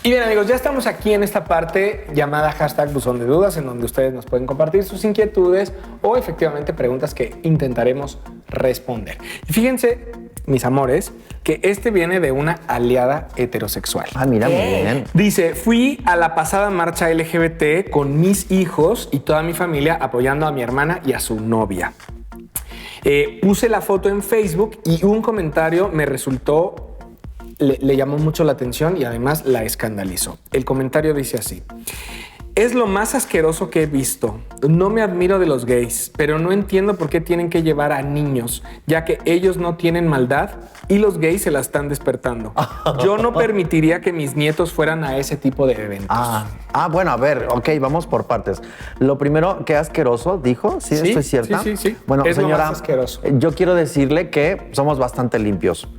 Y bien, amigos, ya estamos aquí en esta parte llamada #Buzón de Dudas, en donde ustedes nos pueden compartir sus inquietudes o efectivamente preguntas que intentaremos responder. Y fíjense, mis amores, que este viene de una aliada heterosexual. Ah, mira, muy bien. Dice, fui a la pasada marcha LGBT con mis hijos y toda mi familia apoyando a mi hermana y a su novia. Puse la foto en Facebook y un comentario me resultó... Le llamó mucho la atención y además la escandalizó. El comentario dice así: es lo más asqueroso que he visto. No me admiro de los gays, pero no entiendo por qué tienen que llevar a niños, ya que ellos no tienen maldad y los gays se la están despertando. Yo no permitiría que mis nietos fueran a ese tipo de eventos. Bueno, a ver, ok, vamos por partes. Lo primero, qué asqueroso, dijo, ¿sí? ¿Estoy cierta? Sí. Bueno, es señora, lo más asqueroso. Yo quiero decirle que somos bastante limpios.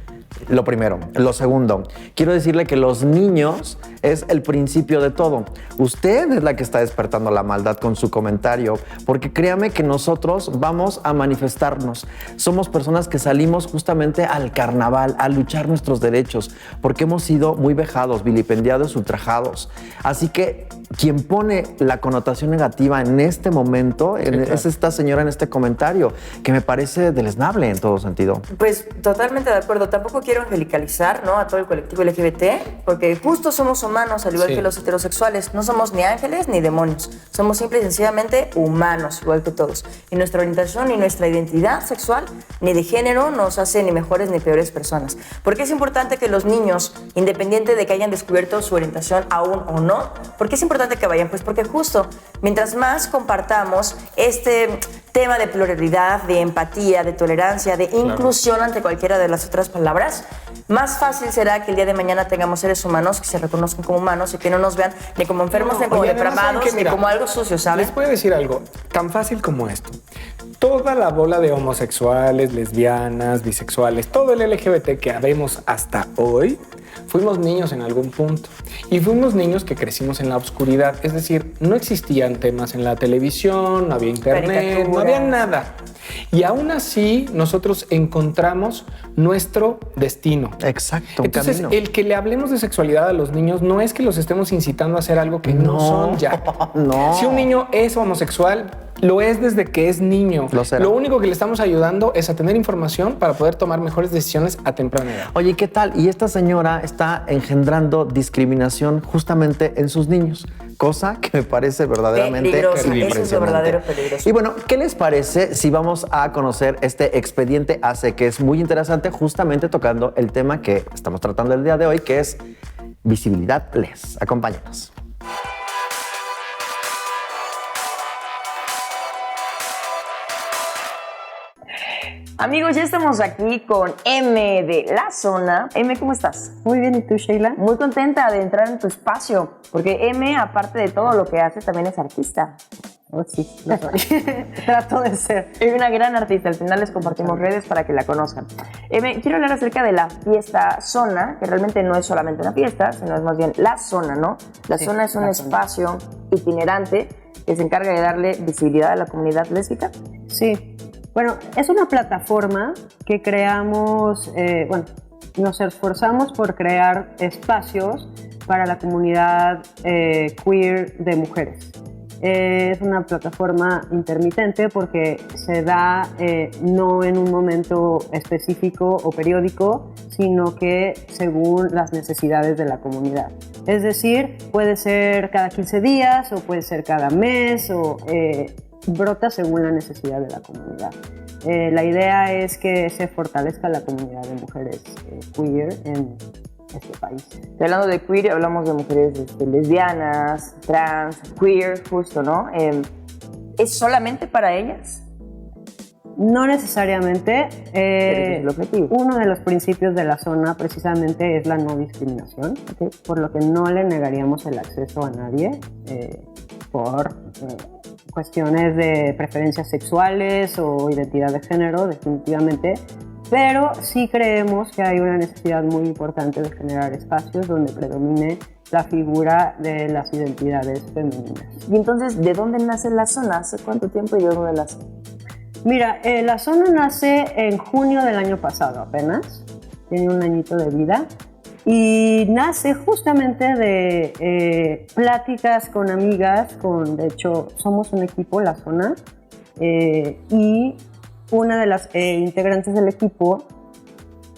Lo primero. Lo segundo, quiero decirle que los niños es el principio de todo. Usted es la que está despertando la maldad con su comentario, porque créame que nosotros vamos a manifestarnos. Somos personas que salimos justamente al carnaval, a luchar nuestros derechos, porque hemos sido muy vejados, vilipendiados, ultrajados. Así que quien pone la connotación negativa en este momento es esta señora en este comentario, que me parece deleznable en todo sentido. Pues totalmente de acuerdo. Tampoco quiero angelicalizar, ¿no?, a todo el colectivo LGBT, porque justo somos humanos, al igual que los heterosexuales. No somos ni ángeles ni demonios. Somos simple y sencillamente humanos, igual que todos. Y nuestra orientación y nuestra identidad sexual ni de género nos hace ni mejores ni peores personas. Porque es importante que los niños, independiente de que hayan descubierto su orientación aún o no, ¿por qué es importante que vayan? Pues porque justo mientras más compartamos este tema de pluralidad, de empatía, de tolerancia, de inclusión ante cualquiera de las otras palabras, más fácil será que el día de mañana tengamos seres humanos que se reconozcan como humanos y que no nos vean ni como enfermos, ni como depravados, ni como algo sucio, ¿sabes? Les puedo decir algo tan fácil como esto. Toda la bola de homosexuales, lesbianas, bisexuales, todo el LGBT que habemos hasta hoy, fuimos niños en algún punto. Y fuimos niños que crecimos en la oscuridad. Es decir, no existían temas en la televisión, no había internet, no había nada. Y aún así, nosotros encontramos nuestro destino. Exacto. Entonces, el que le hablemos de sexualidad a los niños no es que los estemos incitando a hacer algo que no son ya. No. Si un niño es homosexual, lo es desde que es niño. Lo único que le estamos ayudando es a tener información para poder tomar mejores decisiones a temprana edad. Oye, ¿qué tal? Y esta señora está engendrando discriminación justamente en sus niños, cosa que me parece verdaderamente impresionante. Eso es lo verdadero peligroso. Y bueno, ¿qué les parece si vamos a conocer este expediente AC, que es muy interesante, justamente tocando el tema que estamos tratando el día de hoy, que es visibilidad les? Acompáñanos. Amigos, ya estamos aquí con M de La Zona. M, ¿cómo estás? Muy bien, ¿y tú, Sheila? Muy contenta de entrar en tu espacio, porque M, aparte de todo lo que hace, también es artista. Oh, sí, lo soy. Trato de ser. Es una gran artista, al final les compartimos redes para que la conozcan. M, quiero hablar acerca de la fiesta Zona, que realmente no es solamente una fiesta, sino es más bien La Zona, ¿no? La Zona es un espacio itinerante que se encarga de darle visibilidad a la comunidad lésbica. Sí. Bueno, es una plataforma que creamos, nos esforzamos por crear espacios para la comunidad queer de mujeres. Es una plataforma intermitente porque se da no en un momento específico o periódico, sino que según las necesidades de la comunidad. Es decir, puede ser cada 15 días o puede ser cada mes o brota según la necesidad de la comunidad. La idea es que se fortalezca la comunidad de mujeres queer en este país. Hablando de queer, hablamos de mujeres lesbianas, trans, queer, justo, ¿no? ¿Es solamente para ellas? No necesariamente. Pero ese es el objetivo. Uno de los principios de La Zona precisamente es la no discriminación, por lo que no le negaríamos el acceso a nadie por cuestiones de preferencias sexuales o identidad de género, definitivamente. Pero sí creemos que hay una necesidad muy importante de generar espacios donde predomine la figura de las identidades femeninas. Y entonces, ¿de dónde nace La Zona? ¿Hace cuánto tiempo y de dónde nace? Mira, La Zona nace en junio del año pasado apenas. Tiene un añito de vida. Y nace justamente de pláticas con amigas, de hecho somos un equipo, La Zona, y una de las integrantes del equipo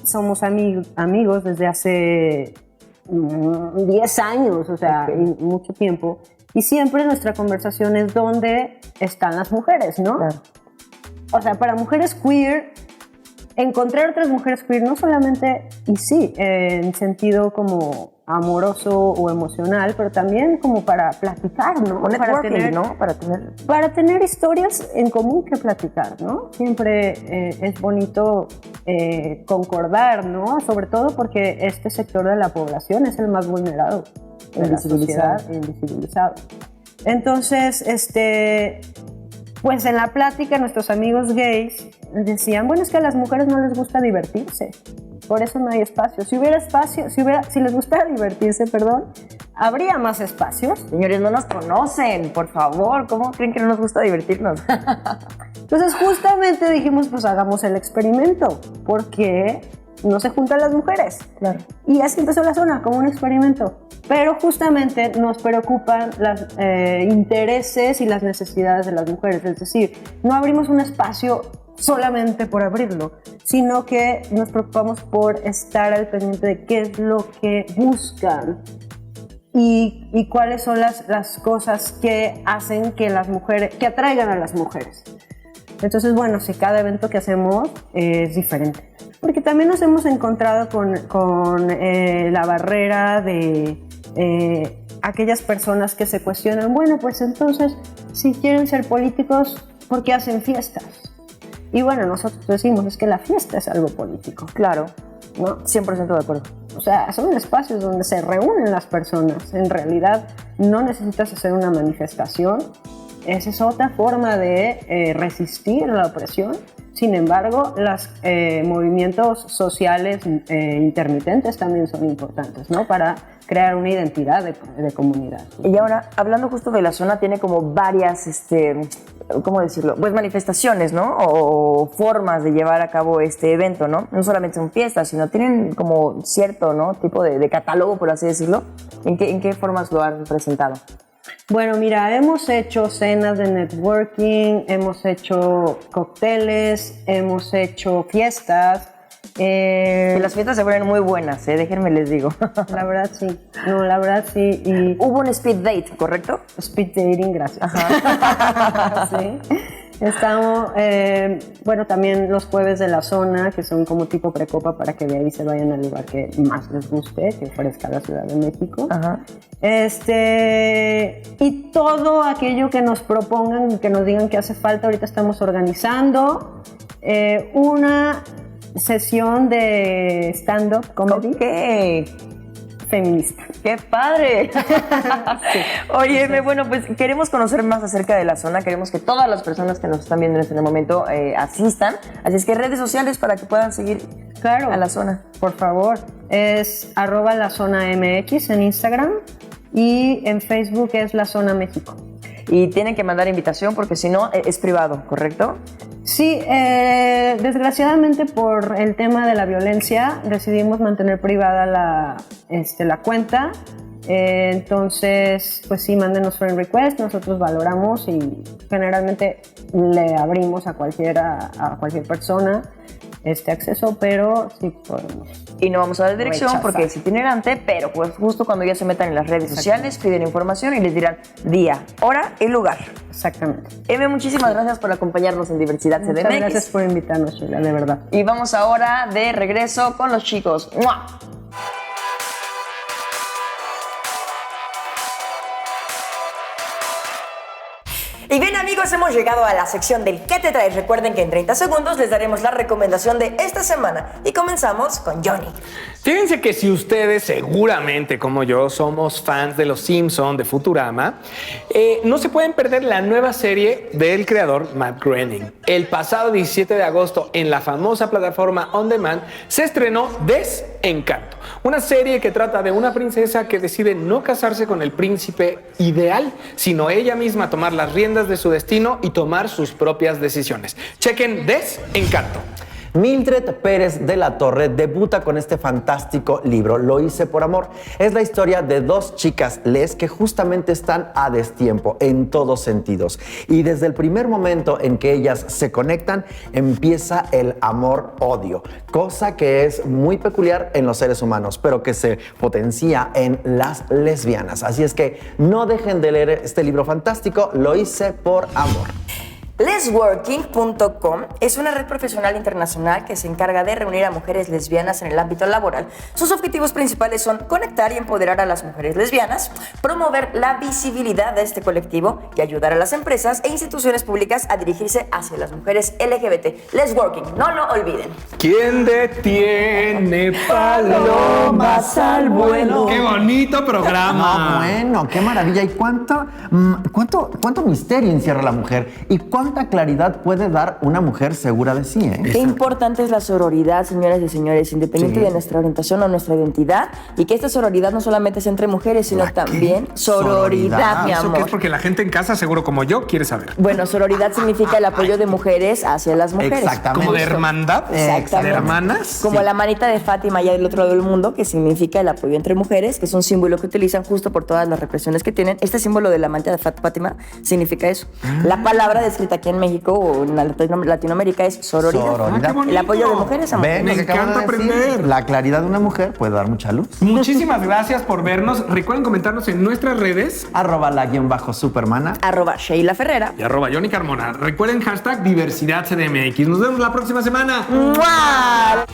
somos amigos desde hace 10 años, o sea, mucho tiempo. Y siempre nuestra conversación es dónde están las mujeres, ¿no? Claro. O sea, para mujeres queer, encontrar otras mujeres queer no solamente, y sí, en sentido como amoroso o emocional, pero también como para platicar, ¿no? O networking, ¿no? Para tener historias en común que platicar, ¿no? Siempre es bonito concordar, ¿no? Sobre todo porque este sector de la población es el más vulnerado de la sociedad, invisibilizado. Entonces, pues en la plática nuestros amigos gays decían, bueno, es que a las mujeres no les gusta divertirse, por eso no hay espacio. Si hubiera espacio, si les gustara divertirse, habría más espacios. Señores, no nos conocen, por favor. ¿Cómo creen que no nos gusta divertirnos? Entonces justamente dijimos, pues hagamos el experimento, porque no se juntan las mujeres. Claro. Y así empezó La Zona, como un experimento. Pero justamente nos preocupan los intereses y las necesidades de las mujeres. Es decir, no abrimos un espacio solamente por abrirlo, sino que nos preocupamos por estar al pendiente de qué es lo que buscan y cuáles son las cosas que hacen que las mujeres, que atraigan a las mujeres. Entonces, bueno, si cada evento que hacemos es diferente. Porque también nos hemos encontrado con la barrera de aquellas personas que se cuestionan, bueno, pues entonces, si quieren ser políticos, ¿por qué hacen fiestas? Y bueno, nosotros decimos, es que la fiesta es algo político. Claro, ¿no? 100% de acuerdo. O sea, son espacios donde se reúnen las personas. En realidad, no necesitas hacer una manifestación. Esa es otra forma de resistir la opresión. Sin embargo, los movimientos sociales intermitentes también son importantes, ¿no? Para crear una identidad de comunidad. Y ahora, hablando justo de La Zona, tiene como varias, ¿cómo decirlo? Pues manifestaciones, ¿no? O formas de llevar a cabo este evento, ¿no? No solamente son fiestas, sino tienen como cierto, ¿no? Tipo de catálogo, por así decirlo. ¿En qué formas lo han presentado? Bueno, mira, hemos hecho cenas de networking, hemos hecho cócteles, hemos hecho fiestas. Y las fiestas se ponen muy buenas, déjenme les digo. La verdad sí, no, la verdad sí. Y hubo un speed date, ¿correcto? Speed dating, gracias. Ajá. Sí. Estamos, bueno, también los jueves de La Zona, que son como tipo precopa para que de ahí se vayan al lugar que más les guste, que ofrezca la Ciudad de México. Ajá. Y todo aquello que nos propongan, que nos digan que hace falta, ahorita estamos organizando una sesión de stand-up comedy. Feminista. ¡Qué padre! Sí. Óyeme, bueno, pues queremos conocer más acerca de La Zona. Queremos que todas las personas que nos están viendo en este momento asistan. Así es que redes sociales para que puedan seguir a La Zona. Por favor. Es @LaZonaMX en Instagram y en Facebook es La Zona México. Y tienen que mandar invitación porque si no es privado, ¿correcto? Sí, desgraciadamente por el tema de la violencia decidimos mantener privada la cuenta. Entonces, pues sí, mándenos friend request, nosotros valoramos y generalmente le abrimos a cualquier persona este acceso, pero sí podemos. Y no vamos a dar dirección rechazar, porque es itinerante, pero pues justo cuando ya se metan en las redes sociales piden información y les dirán día, hora y lugar. Exactamente. Eme, muchísimas gracias por acompañarnos en Diversidad CDMX. Muchas gracias por invitarnos, Sheila, de verdad. Y vamos ahora de regreso con los chicos. ¡Mua! Y bien, amigos, hemos llegado a la sección del ¿Qué te traes? Recuerden que en 30 segundos les daremos la recomendación de esta semana. Y comenzamos con Johnny. Fíjense que si ustedes, seguramente como yo, somos fans de Los Simpson, de Futurama, no se pueden perder la nueva serie del creador Matt Groening. El pasado 17 de agosto, en la famosa plataforma On Demand, se estrenó Desencanto, una serie que trata de una princesa que decide no casarse con el príncipe ideal, sino ella misma tomar las riendas de su destino y tomar sus propias decisiones. Chequen Desencanto. Mildred Pérez de la Torre debuta con este fantástico libro, Lo hice por amor. Es la historia de dos chicas les que justamente están a destiempo en todos sentidos. Y desde el primer momento en que ellas se conectan, empieza el amor-odio, cosa que es muy peculiar en los seres humanos, pero que se potencia en las lesbianas. Así es que no dejen de leer este libro fantástico, Lo hice por amor. Lesworking.com es una red profesional internacional que se encarga de reunir a mujeres lesbianas en el ámbito laboral. Sus objetivos principales son conectar y empoderar a las mujeres lesbianas, promover la visibilidad de este colectivo y ayudar a las empresas e instituciones públicas a dirigirse hacia las mujeres LGBT. Lesworking, no lo olviden. ¿Quién detiene palomas al vuelo? ¡Qué bonito programa! No, bueno, qué maravilla. ¿Y cuánto misterio encierra la mujer? ¿Y cuánta claridad puede dar una mujer segura de sí? Qué importante es la sororidad, señoras y señores, independiente de nuestra orientación o nuestra identidad, y que esta sororidad no solamente es entre mujeres, sino también sororidad, mi ¿Eso amor. qué es? Porque la gente en casa, seguro como yo, quiere saber. Bueno, sororidad significa el apoyo de mujeres hacia las mujeres. Exactamente. Como de hermandad, Exactamente. de hermanas. Como la manita de Fátima allá del otro lado del mundo, que significa el apoyo entre mujeres, que es un símbolo que utilizan justo por todas las represiones que tienen. Este símbolo de la manita de Fátima significa eso. La palabra descrita aquí en México o en Latinoamérica es sororidad. Sororidad. Ah, qué bonito. El apoyo de mujeres a mujeres. Ven, Me lo que acabo encanta de decir. aprender. La claridad de una mujer puede dar mucha luz. Muchísimas gracias por vernos. Recuerden comentarnos en nuestras redes @la_supermana. @Sheila Ferrera. y @Johnny Carmona. Recuerden #diversidadcdmx. Nos vemos la próxima semana. ¡Mua!